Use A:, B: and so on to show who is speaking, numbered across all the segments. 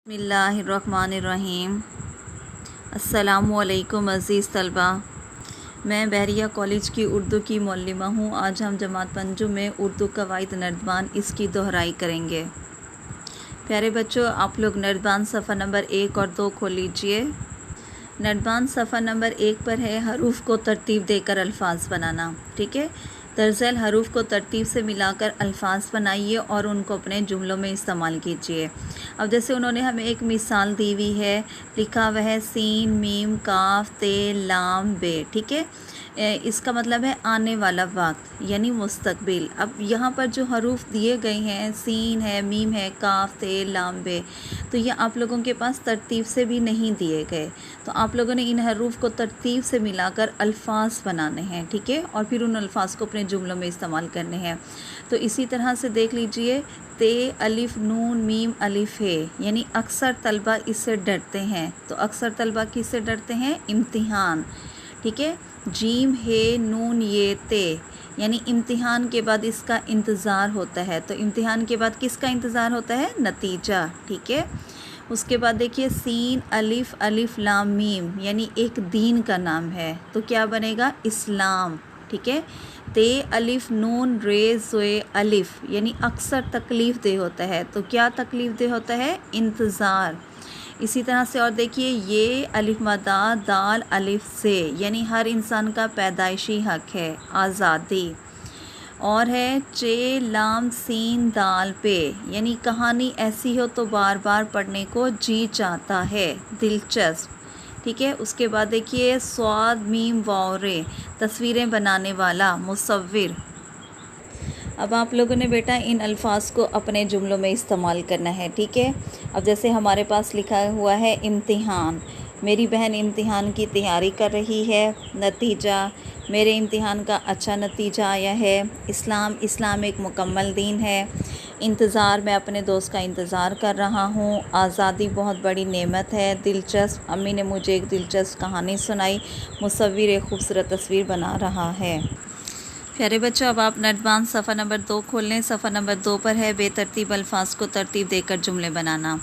A: बिस्मिल्लाहिर्रहमानिर्रहीम। अस्सलामुअलैकुम अज़ीज़ तलबा, मैं बहरिया कॉलेज की उर्दू की मौल्लिमा हूँ। आज हम जमात पंजुम में उर्दू कवायद नर्दबान इसकी दोहराई करेंगे। प्यारे बच्चों, आप लोग नर्दबान सफ़ा नंबर 1 और 2 खोल लीजिए। नर्दबान सफ़ा नंबर 1 पर है हरूफ को तरतीब देकर अल्फाज बनाना। ठीक है, दरअसल हरूफ को तरतीब से मिलाकर अल्फाज बनाइए और उनको अपने जुमलों में इस्तेमाल कीजिए। अब जैसे उन्होंने हमें एक मिसाल दी हुई है, लिखा हुआ है सीन मीम काफ ते लाम बे। ठीक है, इसका मतलब है आने वाला वक्त यानी मुस्तकबिल। अब यहाँ पर जो हरूफ दिए गए हैं, सीन है, मीम है, काफ ते लाम बे, तो ये आप लोगों के पास तरतीब से भी नहीं दिए गए। तो आप लोगों ने इन हरूफ को तरतीब से मिलाकर अल्फाज बनाने हैं। ठीक है, और फिर उन अल्फाज को अपने जुमलों में इस्तेमाल करने हैं। तो इसी तरह से देख लीजिए, ते अलिफ नून मीम अलिफ है, यानी अक्सर तलबा इससे डरते हैं। तो अक्सर तलबा किससे डरते हैं? इम्तिहान। ठीक है, जीम है नून ये ते, यानी इम्तिहान के बाद इसका इंतज़ार होता है। तो इम्तिहान के बाद किसका इंतज़ार होता है? नतीजा। ठीक है, उसके बाद देखिए सीन अलिफ अलिफ लाम मीम, यानी एक दीन का नाम है। तो क्या बनेगा? इस्लाम। ठीक है, ते अलिफ नून रे ज़ोए अलिफ, यानी अक्सर तकलीफ़ दे होता है। तो क्या तकलीफ़ दे होता है? इंतज़ार। इसी तरह से और देखिए, ये अलिफ मदा दाल अलिफ से, यानी हर इंसान का पैदाइशी हक है, आज़ादी। और है चे लाम सीन दाल पे, यानी कहानी ऐसी हो तो बार बार पढ़ने को जी चाहता है, दिलचस्प। ठीक है, उसके बाद देखिए स्वाद मीम वाओरे, तस्वीरें बनाने वाला, मुसव्विर। अब आप लोगों ने बेटा इन अल्फाज को अपने जुमलों में इस्तेमाल करना है। ठीक है, अब जैसे हमारे पास लिखा हुआ है इम्तिहान, मेरी बहन इम्तिहान की तैयारी कर रही है। नतीजा, मेरे इम्तिहान का अच्छा नतीजा आया है। इस्लाम, इस्लाम एक मुकम्मल दीन है। इंतज़ार, मैं अपने दोस्त का इंतज़ार कर रहा हूँ। आज़ादी बहुत बड़ी नेमत है। दिलचस्प, अम्मी ने मुझे एक दिलचस्प कहानी सुनाई। मुसव्विर एक खूबसूरत तस्वीर बना रहा है। प्यारे बच्चों, अब आप नर्दबान सफ़ा नंबर 2 खोल लें। सफ़ा नंबर 2 पर है बेतरतीब अल्फाज को तरतीब देकर जुमले बनाना।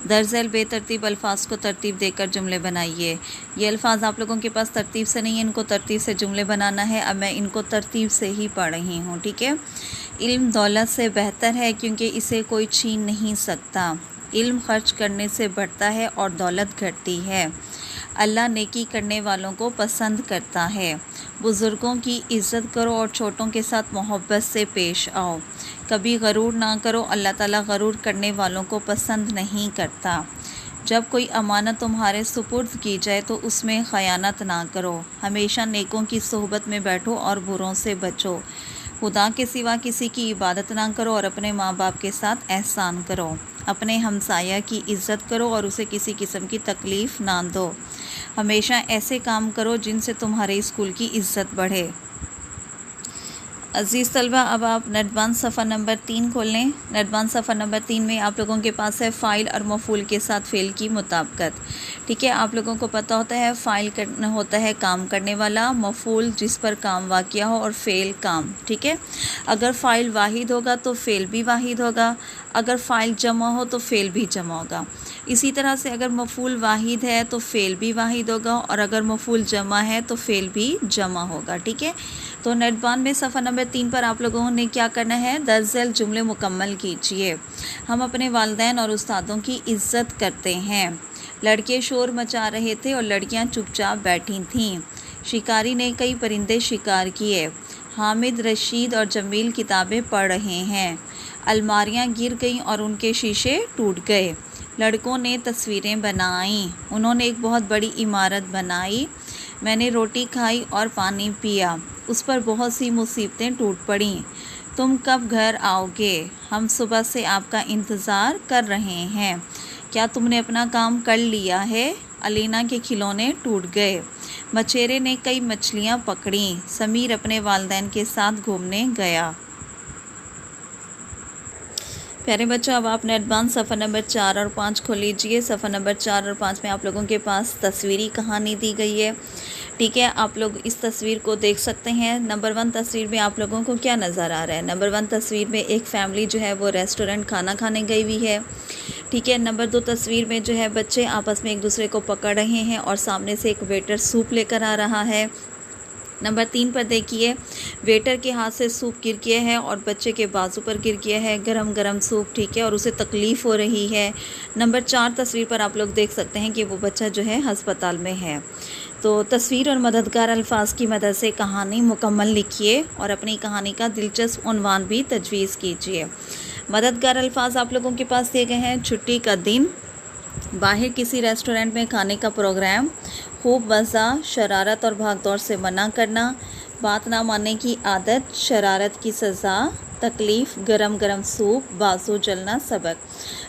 A: दरअसल बेतरतीब अल्फाज को तरतीब देकर जुमले बनाइए। ये अल्फाज आप लोगों के पास तरतीब से नहीं है, इनको तरतीब से जुमले बनाना है। अब मैं इनको तरतीब से ही पढ़ रही हूँ। ठीक है, इल्म दौलत से बेहतर है क्योंकि इसे कोई छीन नहीं सकता। इल्म खर्च करने से बढ़ता है और दौलत घटती है। अल्लाह नेकी करने वालों को पसंद करता है। बुज़ुर्गों की इज़्ज़त करो और छोटों के साथ मोहब्बत से पेश आओ। कभी गरूर ना करो, अल्लाह ताला गरूर करने वालों को पसंद नहीं करता। जब कोई अमानत तुम्हारे सुपुर्द की जाए तो उसमें ख़यानत ना करो। हमेशा नेकों की सोहबत में बैठो और बुरों से बचो। खुदा के सिवा किसी की इबादत ना करो और अपने माँ बाप के साथ एहसान करो। अपने हमसाया की इज़्ज़त करो और उसे किसी किस्म की तकलीफ़ ना दो। हमेशा ऐसे काम करो जिनसे तुम्हारे स्कूल की इज़्ज़त बढ़े। अज़ीज़ तलबा, अब आप नर्दबान सफ़ा नंबर 3 खोल लें। नर्दबान सफ़ा नंबर 3 में आप लोगों के पास है फ़ाइल और मफ़ूल के साथ फ़ेल की मुताबिकत। ठीक है, आप लोगों को पता होता है फ़ाइल करना होता है काम करने वाला, मफ़ूल जिस पर काम वाक़िया हो, और फ़ेल काम। ठीक है, अगर फ़ाइल वाहिद होगा तो फ़ेल भी वाहिद होगा, अगर फ़ाइल जमा हो तो फ़ेल भी जमा होगा। इसी तरह से अगर मफ़ूल वाहिद है तो फ़ेल भी वाहिद होगा, और अगर मफ़ूल जमा है तो फ़ेल भी जमा होगा। ठीक है, तो नर्दबान में सफ़ा नंबर 3 पर आप लोगों ने क्या करना है? दरअसल जुमले मुकम्मल कीजिए। हम अपने वालिदैन और उस्तादों की इज़्ज़त करते हैं। लड़के शोर मचा रहे थे और लड़कियां चुपचाप बैठी थीं। शिकारी ने कई परिंदे शिकार किए। हामिद, रशीद और जमील किताबें पढ़ रहे हैं। अलमारियां गिर गईं और उनके शीशे टूट गए। लड़कों ने तस्वीरें बनाईं। उन्होंने एक बहुत बड़ी इमारत बनाई। मैंने रोटी खाई और पानी पिया। उस पर बहुत सी मुसीबतें टूट पड़ीं। तुम कब घर आओगे? हम सुबह से आपका इंतज़ार कर रहे हैं। क्या तुमने अपना काम कर लिया है? अलीना के खिलौने टूट गए। मछेरे ने कई मछलियाँ पकड़ीं। समीर अपने वालिदैन के साथ घूमने गया। प्यारे बच्चों, अब आप नर्दबान सफ़ा नंबर 4 और 5 खोल लीजिए। सफ़ा नंबर 4 और 5 में आप लोगों के पास तस्वीरी कहानी दी गई है। ठीक है, आप लोग इस तस्वीर को देख सकते हैं। नंबर 1 तस्वीर में आप लोगों को क्या नज़र आ रहा है? नंबर 1 तस्वीर में एक फ़ैमिली जो है वो रेस्टोरेंट खाना खाने गई हुई है। ٹھیک ہے. نمبر 2 تصویر میں جو ہے بچے آپس میں ایک دوسرے کو پکڑ رہے ہیں اور سامنے سے ایک ویٹر سوپ لے کر آ رہا ہے. نمبر 3 پر دیکھیے ویٹر کے ہاتھ سے سوپ گر گیا ہے اور بچے کے بازو پر گر گیا ہے گرم گرم سوپ. ٹھیک ہے, اور اسے تکلیف ہو رہی ہے. نمبر 4 تصویر پر آپ لوگ دیکھ سکتے ہیں کہ وہ بچہ جو ہے ہسپتال میں ہے. تو تصویر اور مددگار الفاظ کی مدد سے کہانی مکمل لکھیے اور اپنی کہانی کا دلچسپ عنوان بھی تجویز کیجیے. مددگار الفاظ آپ لوگوں کے پاس دیے گئے ہیں. چھٹی کا دن, باہر کسی ریسٹورنٹ میں کھانے کا پروگرام, خوب مزہ, شرارت اور بھاگ دوڑ سے منع کرنا, بات نہ ماننے کی عادت, شرارت کی سزا, تکلیف, گرم گرم سوپ, بازو جلنا, سبق.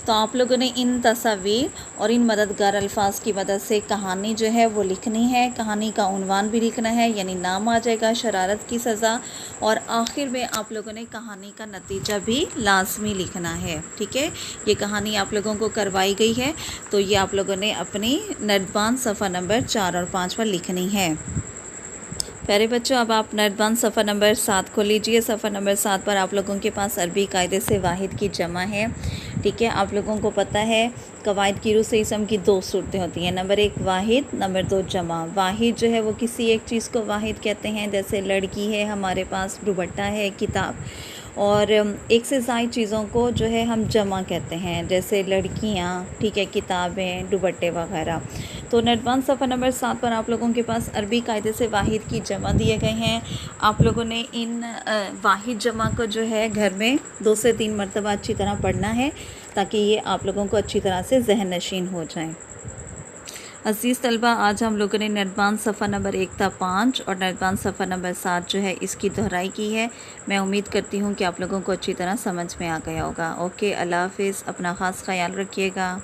A: تو آپ لوگوں نے ان تصاویر اور ان مددگار الفاظ کی مدد سے کہانی جو ہے وہ لکھنی ہے. کہانی کا عنوان بھی لکھنا ہے, یعنی نام آ جائے گا, شرارت کی سزا, اور آخر میں آپ لوگوں نے کہانی کا نتیجہ بھی لازمی لکھنا ہے. ٹھیک ہے, یہ کہانی آپ لوگوں کو کروائی گئی ہے تو یہ آپ لوگوں نے اپنی نردبان صفحہ نمبر 4 اور 5 پر لکھنی ہے. پیارے بچوں, اب آپ نردبان صفحہ نمبر 7 کو لیجئے. صفحہ نمبر 7 پر آپ لوگوں کے پاس عربی قاعدے سے واحد کی جمع ہے. ٹھیک ہے, آپ لوگوں کو پتہ ہے قواعد کی روح سے اسم کی 2 صورتیں ہوتی ہیں. نمبر 1 واحد, نمبر 2 جمع. واحد جو ہے وہ کسی ایک چیز کو واحد کہتے ہیں, جیسے لڑکی ہے, ہمارے پاس دوپٹہ ہے, کتاب. اور ایک سے زائد چیزوں کو جو ہے ہم جمع کہتے ہیں, جیسے لڑکیاں, ٹھیک ہے, کتابیں, دوپٹے وغیرہ. تو نردبان صفحہ نمبر 7 پر آپ لوگوں کے پاس عربی قاعدے سے واحد کی جمع دیے گئے ہیں. آپ لوگوں نے ان واحد جمع کو جو ہے گھر میں 2 سے 3 مرتبہ اچھی طرح پڑھنا ہے تاکہ یہ آپ لوگوں کو اچھی طرح سے ذہن نشین ہو جائیں. عزیز طلبہ, آج ہم لوگوں نے نردبان صفحہ نمبر 1 تا 5 اور نردبان صفحہ نمبر 7 جو ہے اس کی دہرائی کی ہے. میں امید کرتی ہوں کہ آپ لوگوں کو اچھی طرح سمجھ میں آ گیا ہوگا. اوکے, اللہ حافظ, اپنا خاص خیال رکھیے گا.